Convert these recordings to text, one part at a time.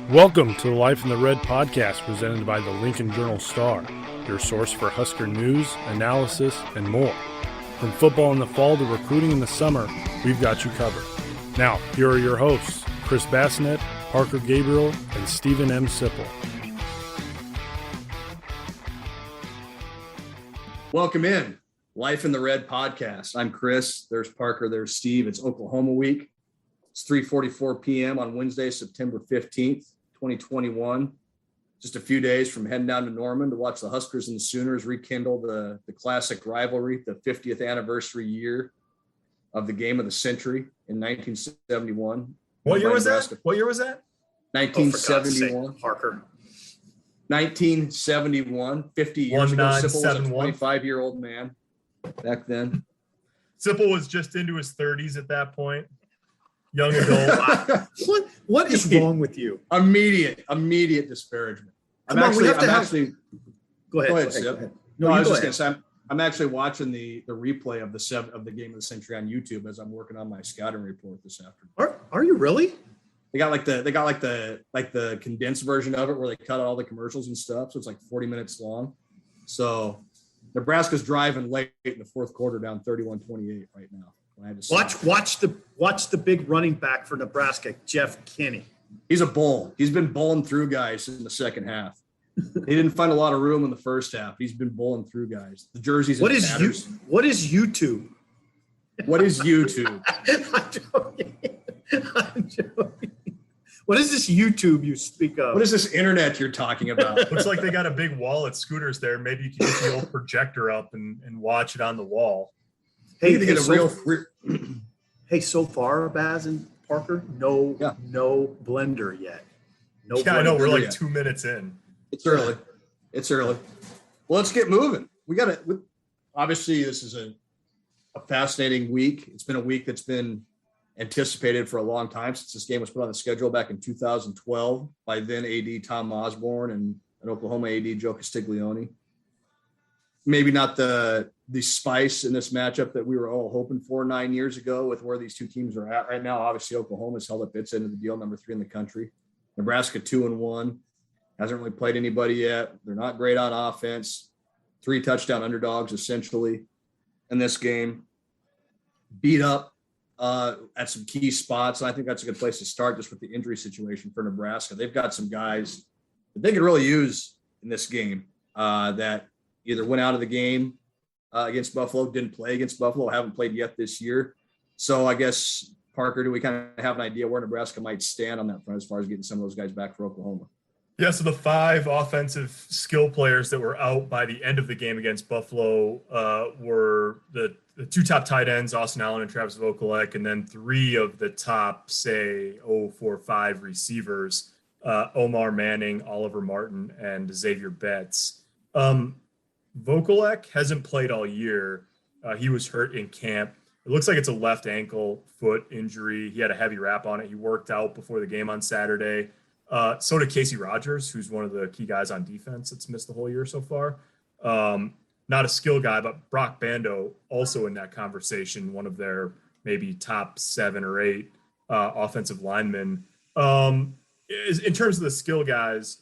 Welcome to the Life in the Red podcast presented by the Lincoln Journal-Star, your source for Husker news, analysis, and more. From football in the fall to recruiting in the summer, we've got you covered. Now, here are your hosts, Chris Basnett, Parker Gabriel, and Stephen M. Sipple. Welcome in, Life in the Red podcast. I'm Chris, there's Parker, there's Steve. It's Oklahoma week. It's 3:44 p.m. on Wednesday, September 15th, 2021. Just a few days from heading down to Norman to watch the Huskers and the Sooners rekindle the classic rivalry, the 50th anniversary year of the game of the century in 1971. What year was that? 1971. Parker. 1971, 50 years ago. Sipple was a 25-year-old man back then. Sipple was just into his 30s at that point. Young adult. What is wrong with you? Immediate disparagement. Go ahead, Sip. No, I was just going to say, I'm actually watching the replay of the game of the century on YouTube as I'm working on my scouting report this afternoon. Are you really? They got the condensed version of it where they cut out all the commercials and stuff, so it's like 40 minutes long. So Nebraska's driving late in the fourth quarter, down 31-28 right now. Watch the big running back for Nebraska, Jeff Kinney. He's a bull. He's been bowling through guys in the second half. He didn't find a lot of room in the first half. He's been bowling through guys. The jerseys. What is YouTube? What is YouTube? I'm joking. What is this YouTube you speak of? What is this internet you're talking about? Looks like they got a big wall at Scooters there. Maybe you can get the old projector up and watch it on the wall. So far, Baz and Parker, no blender yet. I know we're like 2 minutes in. It's early. Well, let's get moving. Obviously, this is a fascinating week. It's been a week that's been anticipated for a long time since this game was put on the schedule back in 2012 by then AD Tom Osborne and Oklahoma AD Joe Castiglione. Maybe not the spice in this matchup that we were all hoping for 9 years ago with where these two teams are at right now. Obviously, Oklahoma's held up its end of the deal, number 3 in the country. Nebraska 2-1, hasn't really played anybody yet. They're not great on offense. 3 touchdown underdogs essentially in this game. Beat up at some key spots. And I think that's a good place to start just with the injury situation for Nebraska. They've got some guys that they could really use in this game that either went out of the game against Buffalo, didn't play against Buffalo, haven't played yet this year. So I guess, Parker, do we kind of have an idea where Nebraska might stand on that front as far as getting some of those guys back for Oklahoma? Yeah, so the 5 offensive skill players that were out by the end of the game against Buffalo were the 2 top tight ends, Austin Allen and Travis Vokolek, and then 3 of the top, 5 receivers, Omar Manning, Oliver Martin, and Xavier Betts. Vokolek hasn't played all year. He was hurt in camp. It looks like it's a left ankle foot injury. He had a heavy wrap on it. He worked out before the game on Saturday. So did Casey Rogers, who's one of the key guys on defense that's missed the whole year so far. Not a skill guy, but Brock Bando also in that conversation, one of their maybe top 7 or 8 offensive linemen. In terms of the skill guys,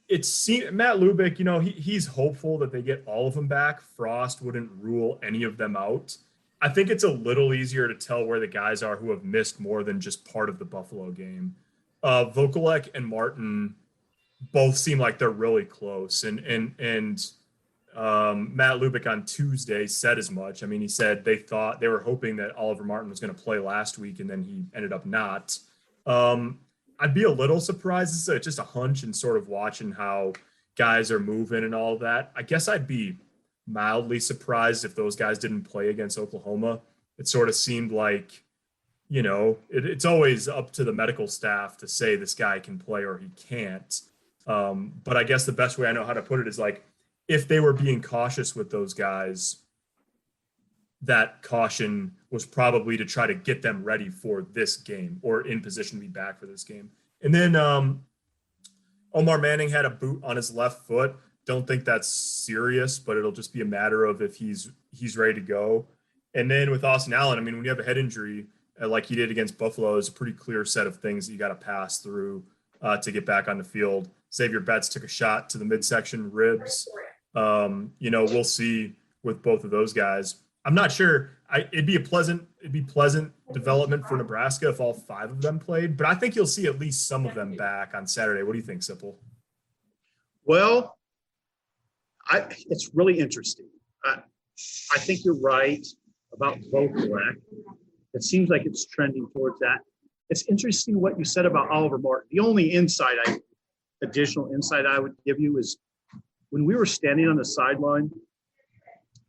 Matt Lubick, he's hopeful that they get all of them back. Frost wouldn't rule any of them out. I think it's a little easier to tell where the guys are who have missed more than just part of the Buffalo game. Vokolek and Martin both seem like they're really close. And Matt Lubick on Tuesday said as much. I mean, he said they were hoping that Oliver Martin was going to play last week, and then he ended up not. I'd be a little surprised. This is just a hunch and sort of watching how guys are moving and all of that. I guess I'd be mildly surprised if those guys didn't play against Oklahoma. It sort of seemed like, it's always up to the medical staff to say this guy can play or he can't. But I guess the best way I know how to put it is like, if they were being cautious with those guys, that caution was probably to try to get them ready for this game or in position to be back for this game. And then Omar Manning had a boot on his left foot. Don't think that's serious, but it'll just be a matter of if he's ready to go. And then with Austin Allen, I mean, when you have a head injury like he did against Buffalo, it's a pretty clear set of things that you got to pass through. to get back on the field. Xavier Betts took a shot to the midsection ribs. We'll see with both of those guys. I'm not sure. It'd be pleasant development for Nebraska if all 5 of them played, but I think you'll see at least some of them back on Saturday. What do you think, Sipple? Well, it's really interesting. I think you're right about Vokalek. It seems like it's trending towards that. It's interesting what you said about Oliver Martin. The only additional insight I would give you is when we were standing on the sideline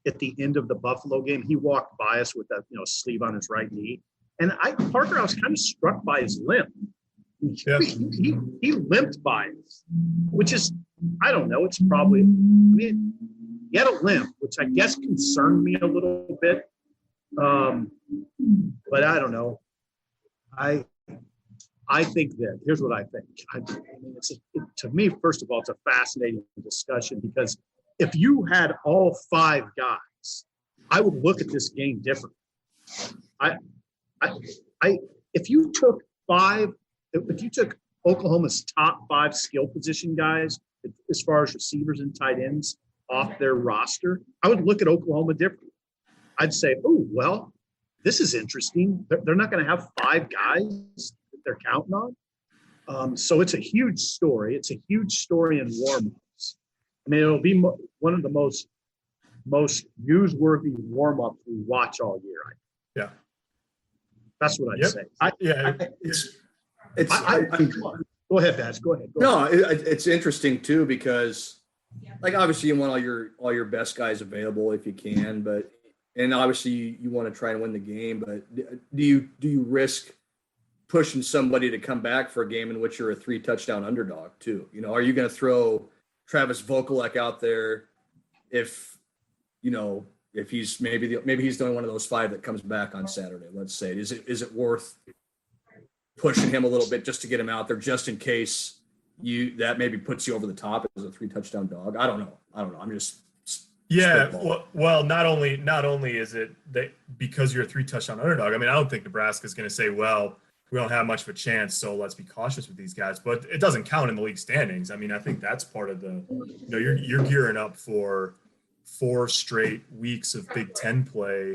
at the end of the Buffalo game, he walked by us with a sleeve on his right knee. And I was kind of struck by his limp. Yeah. He limped by us, which is, I don't know, it's probably, he had a limp, which I guess concerned me a little bit. But I don't know. I think that, here's what I think. To me, first of all, it's a fascinating discussion because if you had all 5 guys, I would look at this game differently. If you took Oklahoma's top 5 skill position guys, as far as receivers and tight ends off their roster, I would look at Oklahoma differently. I'd say, oh, well, this is interesting. They're not going to have 5 guys that they're counting on. So it's a huge story. It's a huge story in warm-ups. I mean, it'll be one of the most newsworthy warm-ups we watch all year. Yeah. That's what I'd say. Go ahead, Baz. Go ahead. It's interesting too because, like, obviously you want all your best guys available if you can, and obviously you want to try and win the game. But do you risk pushing somebody to come back for a game in which you're a 3-touchdown underdog too? Are you going to throw Travis Vokalek out there if he's maybe he's the only one of those 5 that comes back on Saturday? Let's say, is it worth pushing him a little bit just to get him out there, just in case that maybe puts you over the top as a 3-touchdown dog? I don't know. I'm just well, not only is it that because you're a 3-touchdown underdog. I mean, I don't think Nebraska is going to say, well, we don't have much of a chance, so let's be cautious with these guys. But it doesn't count in the league standings. I mean, I think that's part of the, you're gearing up for 4 straight weeks of Big Ten play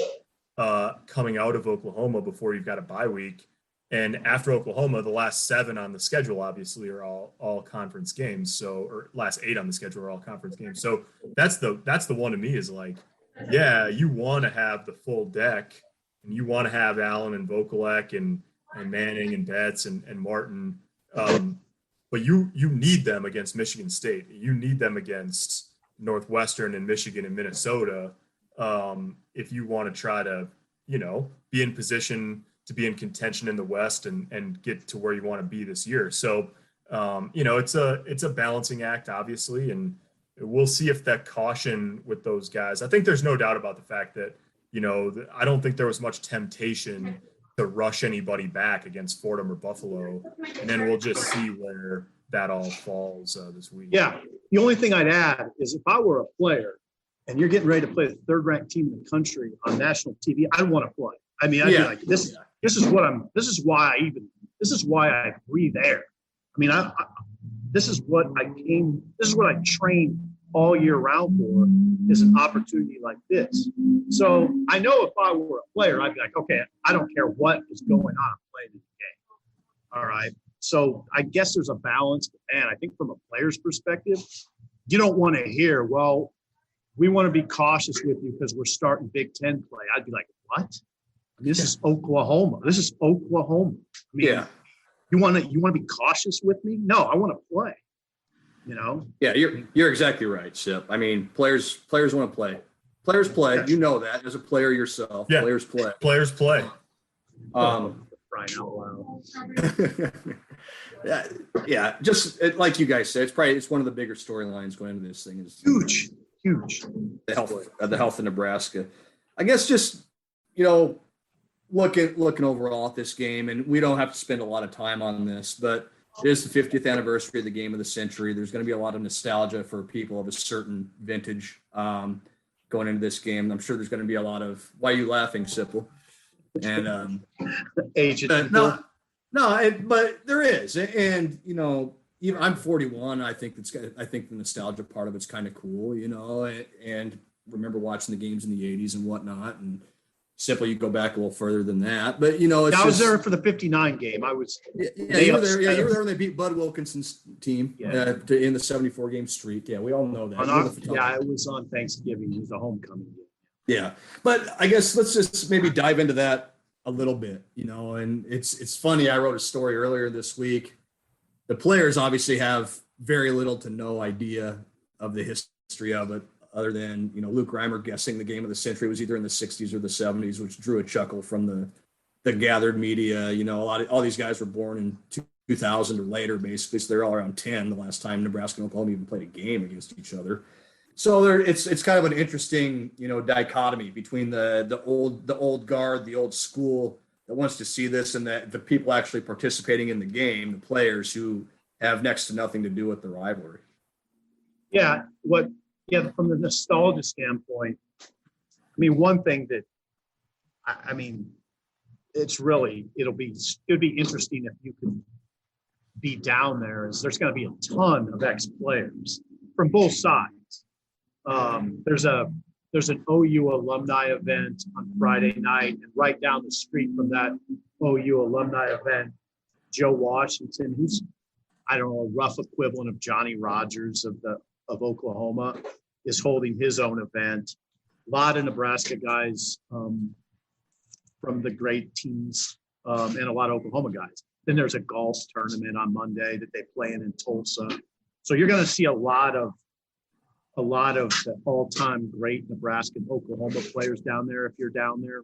coming out of Oklahoma before you've got a bye week. And after Oklahoma, the last 7 on the schedule obviously are all conference games. Or last 8 on the schedule are all conference games. So that's the one to me is like, yeah, you want to have the full deck, and you want to have Allen and Vokalek and Manning and Betts and Martin, but you need them against Michigan State. You need them against Northwestern and Michigan and Minnesota if you want to try to be in position to be in contention in the West and get to where you want to be this year. So, it's a balancing act, obviously, and we'll see if that caution with those guys. I think there's no doubt about the fact that, I don't think there was much temptation to rush anybody back against Fordham or Buffalo, and then we'll just see where that all falls this week. Yeah. The only thing I'd add is if I were a player and you're getting ready to play the 3rd-ranked team in the country on national TV, I'd want to play. I mean, I'd be like, this is why I breathe air. I mean, this is what I trained all year round for, is an opportunity like this. So I know if I were a player, I'd be like, okay, I don't care what is going on, I'm playing the game. All right. So I guess there's a balance. And I think from a player's perspective, you don't want to hear, well, we want to be cautious with you because we're starting Big Ten play. I'd be like, what? I mean, this is Oklahoma. I mean, you want to be cautious with me? No, I want to play. Yeah, you're exactly right, Sip. I mean, players want to play. Players play. Yes. You know that as a player yourself. Yeah. Players play. Players play. Crying out loud. Yeah. Just like you guys said, it's one of the bigger storylines going into this thing. Is Huge. the health of Nebraska. I guess just looking overall at this game, and we don't have to spend a lot of time on this, but it is the 50th anniversary of the game of the century. There's going to be a lot of nostalgia for people of a certain vintage going into this game. I'm sure there's going to be a lot of, why are you laughing, Sipple? And Aged No, but there is, and even I'm 41. I think the nostalgia part of it's kind of cool, and remember watching the games in the 80s and whatnot, and Sipple, you go back a little further than that, but I was there for the 59 game. I was. You were there. Yeah, you were there when they beat Bud Wilkinson's team in the 74 game streak. Yeah, we all know that. It was on Thanksgiving. It was a homecoming game. Yeah, but I guess let's just maybe dive into that a little bit, and it's funny. I wrote a story earlier this week. The players obviously have very little to no idea of the history of it, other than, Luke Reimer guessing the game of the century was either in the 60s or the 70s, which drew a chuckle from the gathered media. All these guys were born in 2000 or later, basically. So they're all around 10 the last time Nebraska and Oklahoma even played a game against each other. So it's kind of an interesting, dichotomy between the old guard, the old school that wants to see this, and the people actually participating in the game, the players who have next to nothing to do with the rivalry. Yeah. From the nostalgia standpoint, one thing that, it would be interesting if you could be down there, is there's going to be a ton of ex-players from both sides. There's an OU alumni event on Friday night, and right down the street from that OU alumni event, Joe Washington, who's, I don't know, a rough equivalent of Johnny Rodgers of Oklahoma, is holding his own event. A lot of Nebraska guys from the great teams and a lot of Oklahoma guys. Then there's a golf tournament on Monday that they play in Tulsa. So you're going to see a lot of the all-time great Nebraska and Oklahoma players down there if you're down there.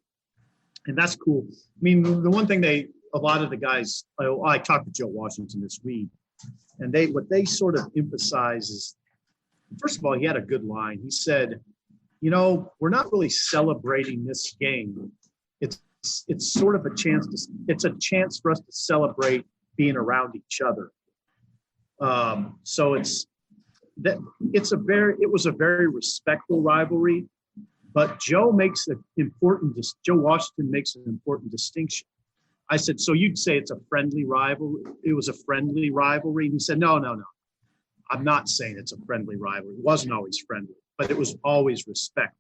And that's cool. The one thing a lot of the guys, I talked to Joe Washington this week, and what they sort of emphasize is, first of all, he had a good line. He said, we're not really celebrating this game. It's sort of a chance for us to celebrate being around each other. So it was a very respectful rivalry, but Joe Washington makes an important distinction. I said, so you'd say it's a friendly rivalry? It was a friendly rivalry? And he said, no. I'm not saying it's a friendly rivalry. It wasn't always friendly, but it was always respectful.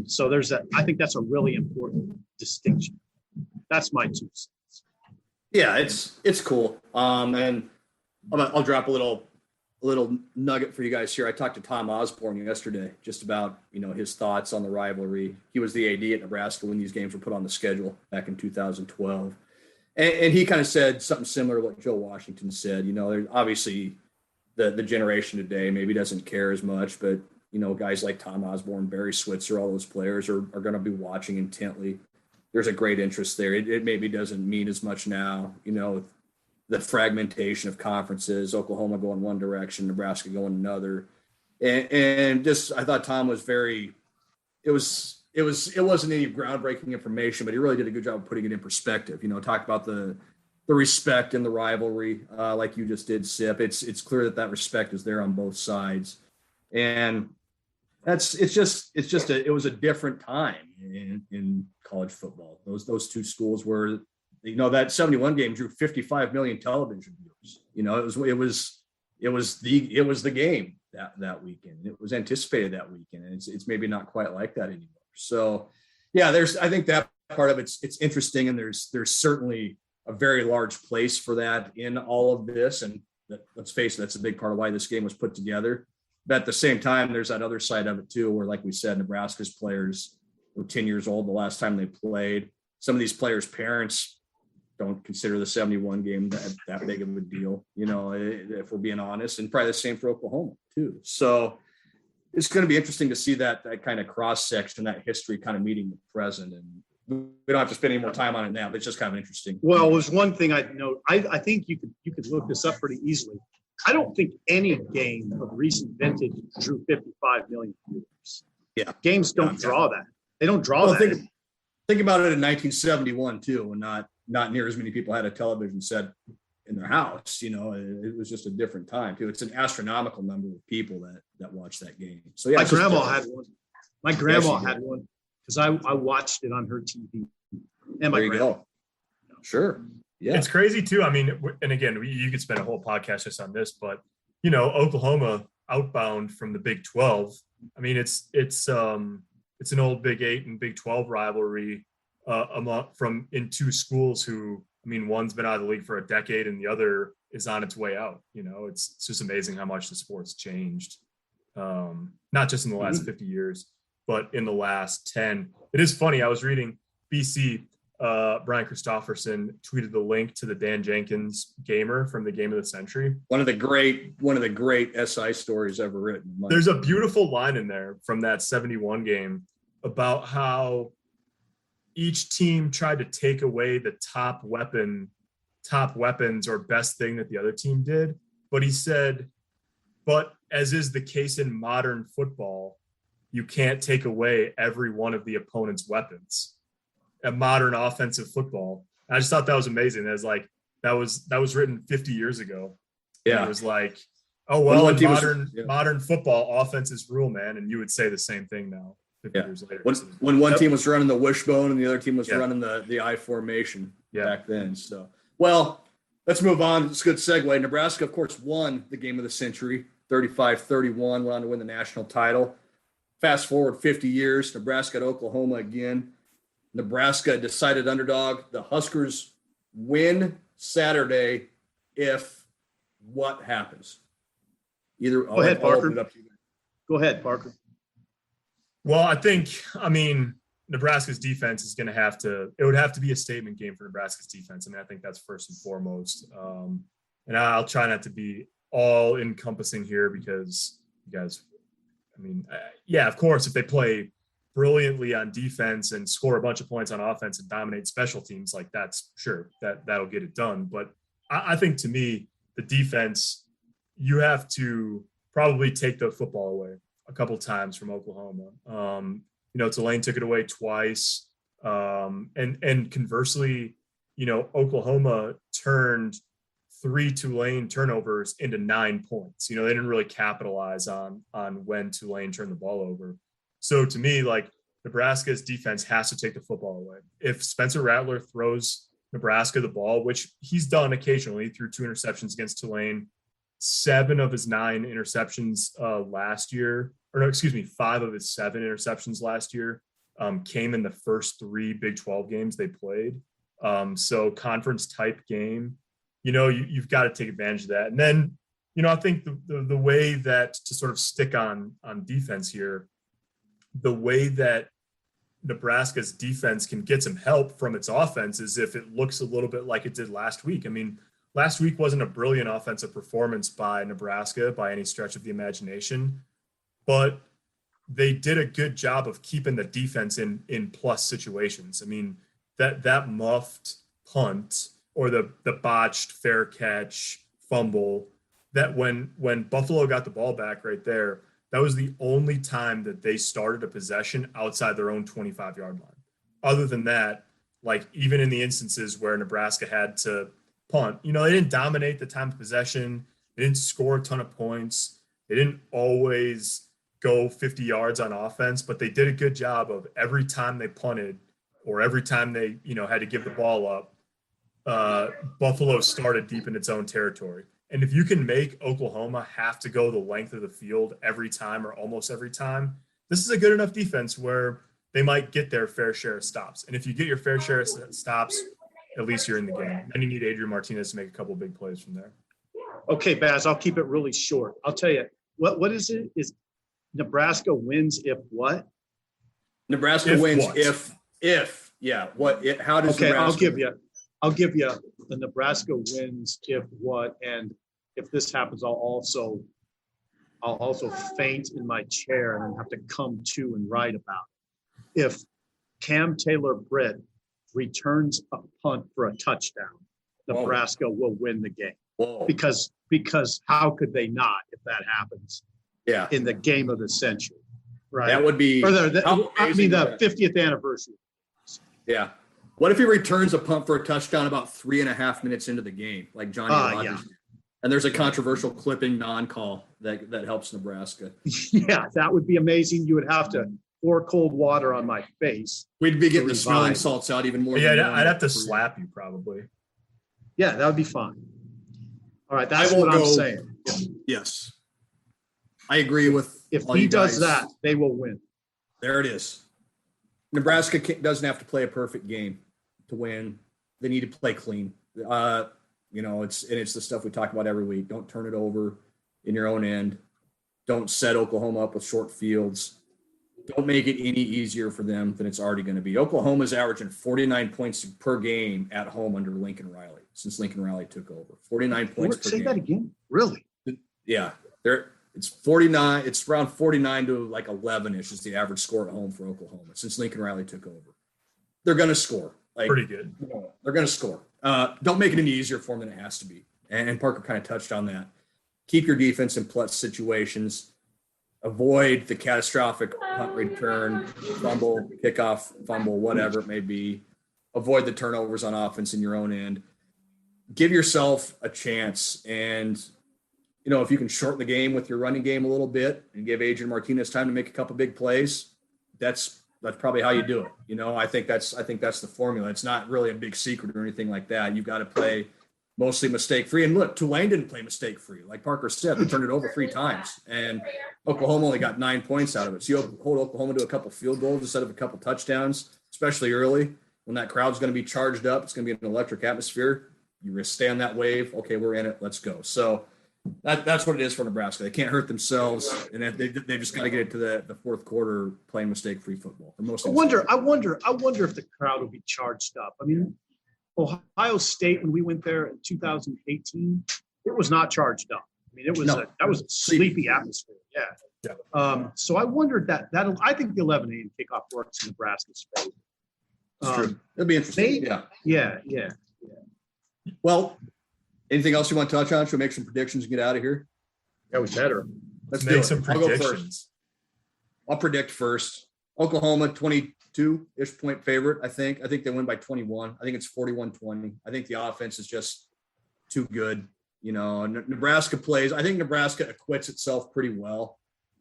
So I think that's a really important distinction. That's my 2 cents. Yeah, it's cool. And I'll drop a little nugget for you guys here. I talked to Tom Osborne yesterday just about, his thoughts on the rivalry. He was the AD at Nebraska when these games were put on the schedule back in 2012. And he kind of said something similar to what Joe Washington said. There's obviously the generation today maybe doesn't care as much, but, guys like Tom Osborne, Barry Switzer, all those players are going to be watching intently. There's a great interest there. It maybe doesn't mean as much now, the fragmentation of conferences, Oklahoma going one direction, Nebraska going another. And just, I thought Tom was it wasn't any groundbreaking information, but he really did a good job of putting it in perspective, talk about the respect and the rivalry, like you just did, Sip. It's clear that respect is there on both sides. And it was a different time in college football. Those two schools were, that 71 game drew 55 million television viewers. It was the game that weekend. It was anticipated that weekend, and it's maybe not quite like that anymore. So, yeah, I think that part of it's interesting, and there's certainly a very large place for that in all of this. And let's face it, that's a big part of why this game was put together. But at the same time, there's that other side of it too, where, like we said, Nebraska's players were 10 years old the last time they played. Some of these players' parents don't consider the 71 game that big of a deal, if we're being honest, and probably the same for Oklahoma too. So it's going to be interesting to see that kind of cross section, that history kind of meeting the present. And we don't have to spend any more time on it now, but it's just kind of interesting. Well, there's one thing I'd note. I think you could look this up pretty easily. I don't think any game of recent vintage drew 55 million viewers. Yeah. Games don't draw that. They don't draw that. Think about it in 1971 too, when not near as many people had a television set in their house. It was just a different time too. It's an astronomical number of people that watched that game. So yeah, my grandma had one. My grandma had one because I watched it on her TV. And my there you go. Sure. Yeah. It's crazy too. I mean, and again, you could spend a whole podcast just on this, but Oklahoma outbound from the Big 12. I mean, it's an old Big 8 and Big 12 rivalry in two schools who, I mean, one's been out of the league for a decade and the other is on its way out. It's just amazing how much the sport's changed. Not just in the last 50 years, but in the last 10. It is funny. I was reading BC, Brian Christopherson tweeted the link to the Dan Jenkins gamer from the Game of the Century. One of the great SI stories ever written. There's a beautiful line in there from that 71 game about how each team tried to take away the top weapons or best thing that the other team did. But he said, but as is the case in modern football, you can't take away every one of the opponent's weapons. A modern offensive football. I just thought that was amazing. That was written 50 years ago. Yeah. And it was like, oh, well, modern football offenses rule, man. And you would say the same thing now, 50 years later. When one team was running the wishbone and the other team was running the I formation back then. So, well, let's move on. It's a good segue. Nebraska, of course, won the Game of the Century, 35-31, went on to win the national title. Fast forward 50 years, Nebraska at Oklahoma again. Nebraska decided underdog. The Huskers win Saturday if what happens? Go ahead, Parker. Go ahead, Parker. Well, I mean, Nebraska's defense is going to it would have to be a statement game for Nebraska's defense. I mean, I think that's first and foremost. And I'll try not to be all encompassing here because you guys, I mean, of course, if they play brilliantly on defense and score a bunch of points on offense and dominate special teams, like that's sure that'll get it done. But I think to me, the defense, you have to probably take the football away a couple times from Oklahoma. Tulane took it away twice. And conversely, Oklahoma turned 3 Tulane turnovers into 9 points. They didn't really capitalize on when Tulane turned the ball over. So to me, like, Nebraska's defense has to take the football away. If Spencer Rattler throws Nebraska the ball, which he's done occasionally, threw 2 interceptions against Tulane, 7 of his 9 interceptions last year, 5 of his 7 interceptions last year came in the first 3 Big 12 games they played. So conference type game, you've got to take advantage of that. And then, I think the way that to sort of stick on defense here, the way that Nebraska's defense can get some help from its offense is if it looks a little bit like it did last week. I mean, last week wasn't a brilliant offensive performance by Nebraska by any stretch of the imagination, but they did a good job of keeping the defense in plus situations. I mean, that muffed punt or the botched fair catch fumble, that when Buffalo got the ball back right there, that was the only time that they started a possession outside their own 25-yard line. Other than that, like, even in the instances where Nebraska had to punt, they didn't dominate the time of possession. They didn't score a ton of points. They didn't always go 50 yards on offense, but they did a good job of every time they punted or every time they, had to give the ball up, Buffalo started deep in its own territory. And if you can make Oklahoma have to go the length of the field every time or almost every time, this is a good enough defense where they might get their fair share of stops. And if you get your fair share of stops, at least you're in the game. Then you need Adrian Martinez to make a couple of big plays from there. Okay, Baz, I'll keep it really short. I'll tell you, what is it? Is Nebraska wins if what? Nebraska wins if how does okay, Nebraska I'll give you the Nebraska wins if what, and if this happens, I'll also faint in my chair and then have to come to and write about it. If Cam Taylor-Britt returns a punt for a touchdown, Nebraska will win the game. Because how could they not if that happens? Yeah, in the game of the century, right? That would be the 50th anniversary. Yeah. What if he returns a punt for a touchdown about 3.5 minutes into the game, like Johnny Rodgers? Yeah. And there's a controversial clipping non-call that helps Nebraska. Yeah, that would be amazing. You would have to pour cold water on my face. We'd be getting the smelling salts out even more. Yeah, I'd have to slap you probably. Yeah, that would be fine. All right, that's what I'm saying. Yes. I agree with If all he you does guys. that, they will win. There it is. Nebraska doesn't have to play a perfect game to win. They need to play clean. It's the stuff we talk about every week. Don't turn it over in your own end. Don't set Oklahoma up with short fields. Don't make it any easier for them than it's already going to be. Oklahoma's averaging 49 points per game at home under Lincoln Riley since Lincoln Riley took over. 49 points per game. Say that again. Really? Yeah. It's 49. It's around 49 to like 11-ish is the average score at home for Oklahoma since Lincoln Riley took over. They're going to score. Pretty good. They're going to score. Don't make it any easier for them than it has to be. And Parker kind of touched on that. Keep your defense in plus situations. Avoid the catastrophic punt return, fumble, kickoff, fumble, whatever it may be. Avoid the turnovers on offense in your own end. Give yourself a chance. And, if you can shorten the game with your running game a little bit and give Adrian Martinez time to make a couple big plays, that's probably how you do it. I think that's the formula. It's not really a big secret or anything like that. You've got to play mostly mistake-free. And look, Tulane didn't play mistake-free. Like Parker said, they turned it over 3 times. And Oklahoma only got 9 points out of it. So you hold Oklahoma to a couple field goals instead of a couple touchdowns, especially early when that crowd's going to be charged up. It's going to be an electric atmosphere. You stay on that wave. Okay, we're in it. Let's go. So that's what it is for Nebraska. They can't hurt themselves, and they just got to get it to the fourth quarter playing mistake-free football. I wonder if the crowd will be charged up. I mean, Ohio State, when we went there in 2018, it was not charged up. I mean, that was a sleepy atmosphere. Yeah. So I wondered I think the 11 a.m. kickoff works in Nebraska's favor. True. It'll be interesting. Yeah. Well, anything else you want to touch on? Should we make some predictions and get out of here? That was better. Let's make do some it. predictions. I'll go first. I'll predict first. Oklahoma, 22-ish point favorite, I think. I think they win by 21. I think it's 41-20. I think the offense is just too good. Nebraska plays. I think Nebraska acquits itself pretty well,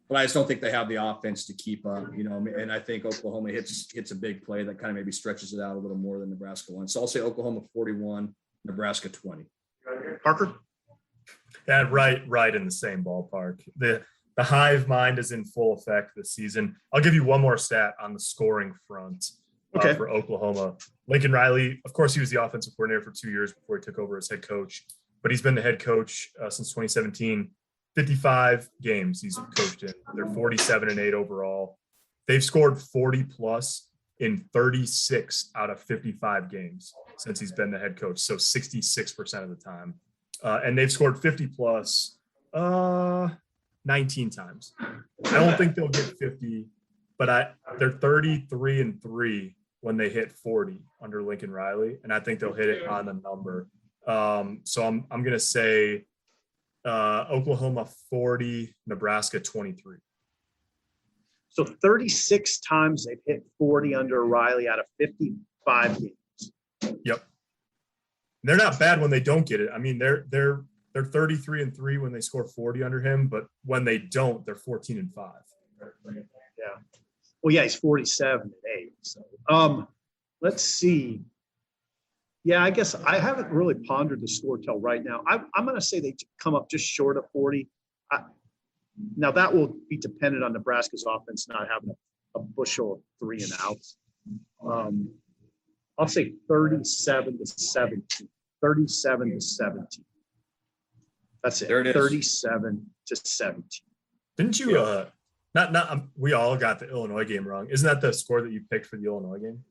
but I just don't think they have the offense to keep up, and I think Oklahoma hits a big play that kind of maybe stretches it out a little more than Nebraska won. So I'll say Oklahoma 41, Nebraska 20. Parker? Yeah, right in the same ballpark. The hive mind is in full effect this season. I'll give you one more stat on the scoring front for Oklahoma. Lincoln Riley, of course, he was the offensive coordinator for 2 years before he took over as head coach, but he's been the head coach since 2017. 55 games he's coached in. They're 47-8 overall. They've scored 40 plus in 36 out of 55 games since he's been the head coach. So 66% of the time. And they've scored 50 plus 19 times. I don't think they'll get 50, but they're 33-3 when they hit 40 under Lincoln Riley. And I think they'll hit it on the number. So I'm going to say Oklahoma 40, Nebraska 23. So 36 times they've hit 40 under Riley out of 55 games. Yep. They're not bad when they don't get it. I mean, they're 33-3 when they score 40 under him, but when they don't, they're 14-5. Yeah. Well, yeah, he's 47-8. So let's see. Yeah, I guess I haven't really pondered the score till right now. I'm going to say they come up just short of 40. Now, that will be dependent on Nebraska's offense not having a bushel of 3 and outs. I'll say 37-17. 37-17. That's it. There it is. 37-17. Didn't you? We all got the Illinois game wrong. Isn't that the score that you picked for the Illinois game?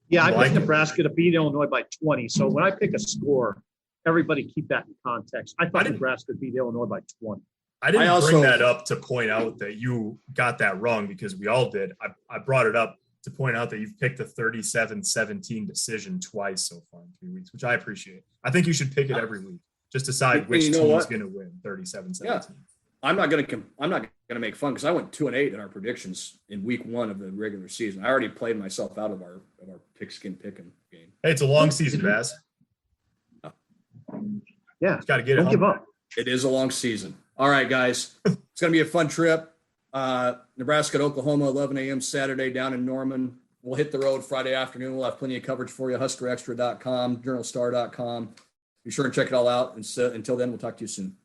Yeah, I picked Nebraska to beat Illinois by 20. So when I pick a score, everybody keep that in context. I thought Nebraska would beat Illinois by 20. I didn't bring that up to point out that you got that wrong because we all did. I brought it up to point out that you've picked a 37-17 decision twice so far in 3 weeks, which I appreciate. I think you should pick it every week. Just decide which team is going to win 37-17. Yeah. I'm not going to make fun because I went 2-8 in our predictions in week 1 of the regular season. I already played myself out of our pigskin picking game. Hey, it's a long season, Baz. Yeah, got to get it. Don't give up. It is a long season. All right, guys. It's going to be a fun trip. Nebraska to Oklahoma, 11 a.m. Saturday down in Norman. We'll hit the road Friday afternoon. We'll have plenty of coverage for you. HuskerExtra.com, JournalStar.com. Be sure and check it all out. And so until then, we'll talk to you soon.